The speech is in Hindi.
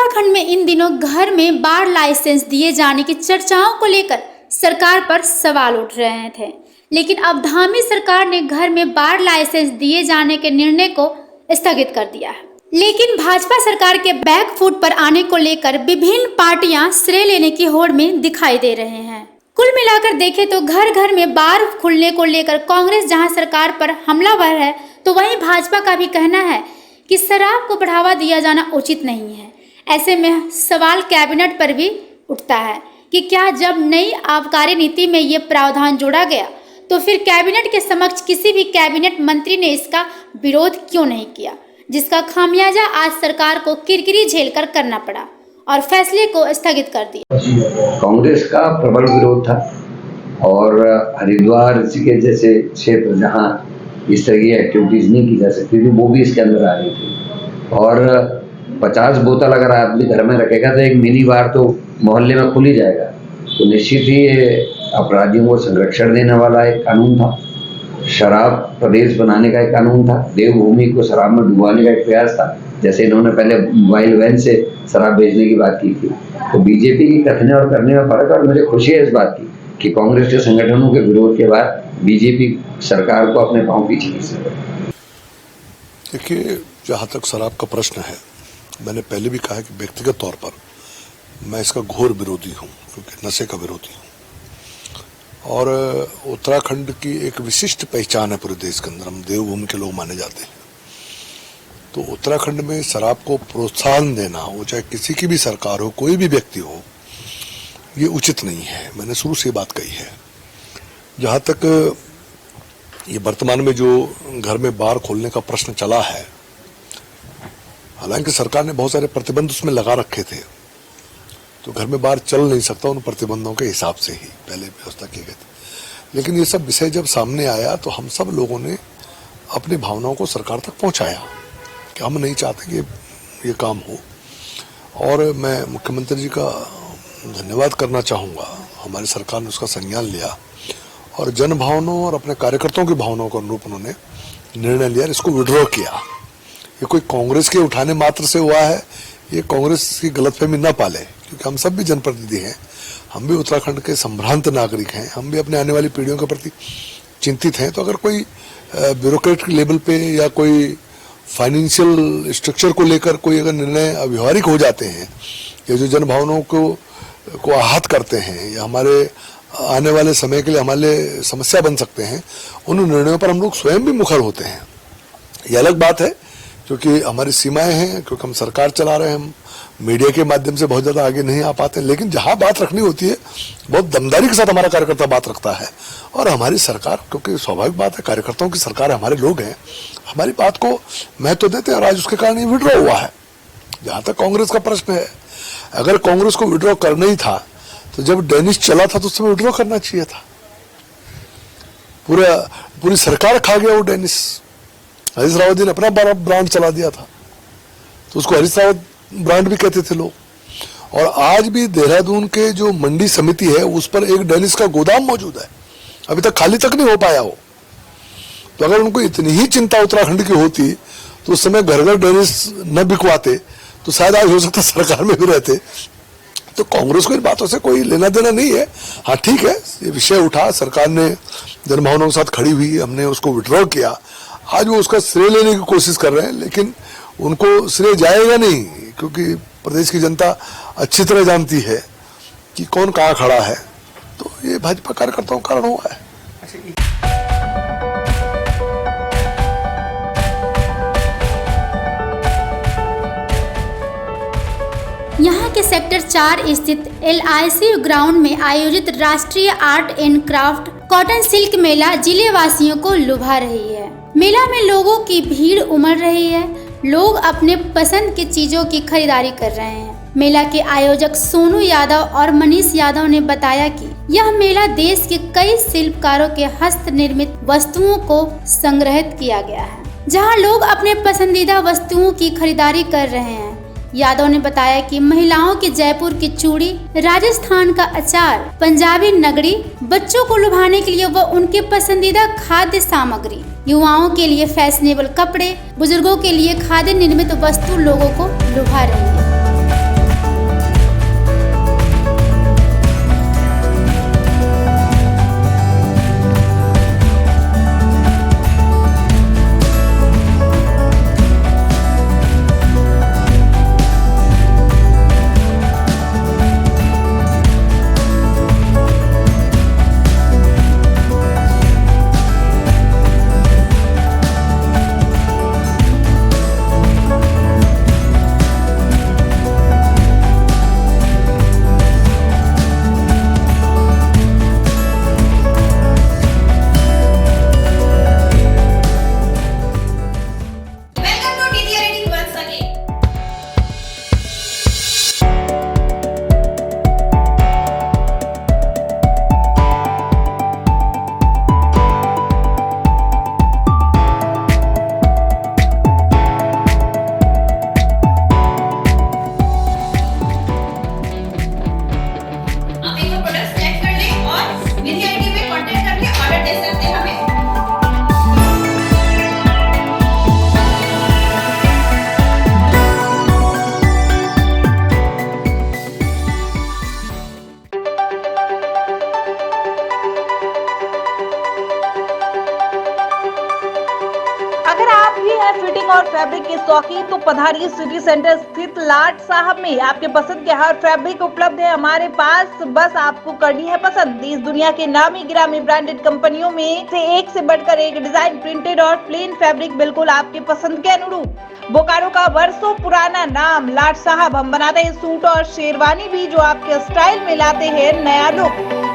उत्तराखंड में इन दिनों घर में बार लाइसेंस दिए जाने की चर्चाओं को लेकर सरकार पर सवाल उठ रहे थे, लेकिन अब धामी सरकार ने घर में बार लाइसेंस दिए जाने के निर्णय को स्थगित कर दिया है। लेकिन भाजपा सरकार के बैकफुट पर आने को लेकर विभिन्न पार्टियां श्रेय लेने की होड़ में दिखाई दे रहे हैं। कुल मिलाकर देखें तो घर घर में बार खुलने को लेकर कांग्रेस जहां सरकार पर हमलावर है, तो वहीं भाजपा का भी कहना है कि शराब को बढ़ावा दिया जाना उचित नहीं है। ऐसे में सवाल कैबिनेट पर भी उठता है कि क्या जब नई आबकारी नीति में ये प्रावधान जोड़ा गया तो फिर कैबिनेट के समक्ष किसी भी कैबिनेट मंत्री ने इसका विरोध क्यों नहीं किया, जिसका खामियाजा आज सरकार को किरकिरी झेलकर करना पड़ा और फैसले को स्थगित कर दिया। कांग्रेस का प्रबल विरोध था और हरिद्वार ऋषिकेश जैसे क्षेत्र जहां इस तरह की एक्टिविटीज नहीं की जा सकती थी, वो भी इसके अंदर आ रही थी। और 50 बोतल अगर आदमी घर में रखेगा तो एक मिनी बार तो मोहल्ले में खुल ही जाएगा। तो निश्चित ही ये अपराधियों को संरक्षण देने वाला एक कानून था, शराब प्रदेश बनाने का एक कानून था, देवभूमि को शराब में डुबाने का एक प्रयास था, जैसे इन्होंने पहले मोबाइल वैन से शराब बेचने की बात की थी। तो बीजेपी की कथने और करने में फर्क है और मुझे खुशी है इस बात की कि कांग्रेस के संगठनों के विरोध के बाद बीजेपी सरकार को अपने पांव पीछे खींच रही है। देखिए, जहाँ तक शराब का प्रश्न है, मैंने पहले भी कहा है कि व्यक्तिगत तौर पर मैं इसका घोर विरोधी हूँ, क्योंकि नशे का विरोधी हूँ। और उत्तराखंड की एक विशिष्ट पहचान है पूरे देश के अंदर, हम देवभूमि के लोग माने जाते हैं। तो उत्तराखंड में शराब को प्रोत्साहन देना, वो चाहे किसी की भी सरकार हो, कोई भी व्यक्ति हो, ये उचित नहीं है। मैंने शुरू से बात कही है। जहाँ तक ये वर्तमान में जो घर में बार खोलने का प्रश्न चला है, हालांकि सरकार ने बहुत सारे प्रतिबंध उसमें लगा रखे थे, तो घर में बार चल नहीं सकता उन प्रतिबंधों के हिसाब से ही पहले व्यवस्था की गई थी। लेकिन ये सब विषय जब सामने आया तो हम सब लोगों ने अपनी भावनाओं को सरकार तक पहुंचाया कि हम नहीं चाहते कि ये काम हो। और मैं मुख्यमंत्री जी का धन्यवाद करना चाहूँगा, हमारी सरकार ने उसका संज्ञान लिया और जन भावनाओं और अपने कार्यकर्ताओं की भावनाओं के अनुरूप उन्होंने निर्णय लिया, इसको विड्रॉ किया। ये कोई कांग्रेस के उठाने मात्र से हुआ है, ये कांग्रेस की गलतफहमी न पाले, क्योंकि हम सब भी जनप्रतिनिधि हैं, हम भी उत्तराखंड के संभ्रांत नागरिक हैं, हम भी अपने आने वाली पीढ़ियों के प्रति चिंतित हैं। तो अगर कोई ब्यूरोक्रेट लेवल पे या कोई फाइनेंशियल स्ट्रक्चर को लेकर कोई अगर निर्णय अव्यवहारिक हो जाते हैं या जो जन भावनाओं को आहत करते हैं या हमारे आने वाले समय के लिए हमारे लिए समस्या बन सकते हैं, उन निर्णयों पर हम लोग स्वयं भी मुखर होते हैं। ये अलग बात है, क्योंकि हमारी सीमाएं हैं, क्योंकि हम सरकार चला रहे हैं, हम मीडिया के माध्यम से बहुत ज़्यादा आगे नहीं आ पाते। लेकिन जहां बात रखनी होती है, बहुत दमदारी के साथ हमारा कार्यकर्ता बात रखता है। और हमारी सरकार, क्योंकि स्वाभाविक बात है, कार्यकर्ताओं की सरकार है, हमारे लोग हैं, हमारी बात को महत्व देते हैं और आज उसके कारण ये विड्रॉ हुआ है। जहां तक कांग्रेस का प्रश्न है, अगर कांग्रेस को विड्रॉ करना ही था तो जब डेनिश चला था तो उस समय विड्रॉ करना चाहिए था। पूरी सरकार खा गया वो डेनिश। हरीश रावत जी ने अपना ब्रांड चला दिया था, तो उसको हरीश रावत ब्रांड भी कहते थे लोग। और आज भी देहरादून के जो मंडी समिति है उस पर एक डेनिश का गोदाम मौजूद है, अभी तक खाली तक नहीं हो पाया हो। तो अगर उनको इतनी ही चिंता उत्तराखंड की होती तो उस समय घर घर डेनिश न बिकवाते, तो शायद आज हो सकता सरकार में भी रहते। तो कांग्रेस को इन बातों से कोई लेना देना नहीं है। हाँ ठीक है, ये विषय उठा, सरकार ने जनभावनाओं के साथ खड़ी हुई, हमने उसको विड्रॉ किया। आज वो उसका श्रेय लेने की कोशिश कर रहे हैं, लेकिन उनको श्रेय जाएगा नहीं, क्योंकि प्रदेश की जनता अच्छी तरह जानती है कि कौन कहाँ खड़ा है। तो ये भाजपा कार्यकर्ताओं का कारण हुआ है। यहाँ के सेक्टर 4 स्थित LIC ग्राउंड में आयोजित राष्ट्रीय art and craft cotton silk मेला जिले वासियों को लुभा रही है। मेला में लोगों की भीड़ उमड़ रही है, लोग अपने पसंद की चीजों की खरीदारी कर रहे हैं। मेला के आयोजक सोनू यादव और मनीष यादव ने बताया कि यह मेला देश के कई शिल्पकारों के हस्त निर्मित वस्तुओं को संग्रहित किया गया है, जहां लोग अपने पसंदीदा वस्तुओं की खरीदारी कर रहे हैं। यादव ने बताया कि महिलाओं की जयपुर की चूड़ी, राजस्थान का अचार, पंजाबी नगरी, बच्चों को लुभाने के लिए वह उनके पसंदीदा खाद्य सामग्री, युवाओं के लिए फैशनेबल कपड़े, बुजुर्गों के लिए खाद्य निर्मित वस्तु लोगों को लुभा रही है। तो पधारिए सिटी सेंटर स्थित लाट साहब में। आपके पसंद के हर फैब्रिक उपलब्ध है हमारे पास, बस आपको करनी है पसंद। देश दुनिया के नामी गिरामी ब्रांडेड कंपनियों में से एक से बढ़कर एक डिजाइन, प्रिंटेड और प्लेन फैब्रिक बिल्कुल आपके पसंद के अनुरूप। बोकारो का वर्षों पुराना नाम लाट साहब, हम बनाते हैं सूट और शेरवानी भी जो आपके स्टाइल में लाते हैं नया लुक।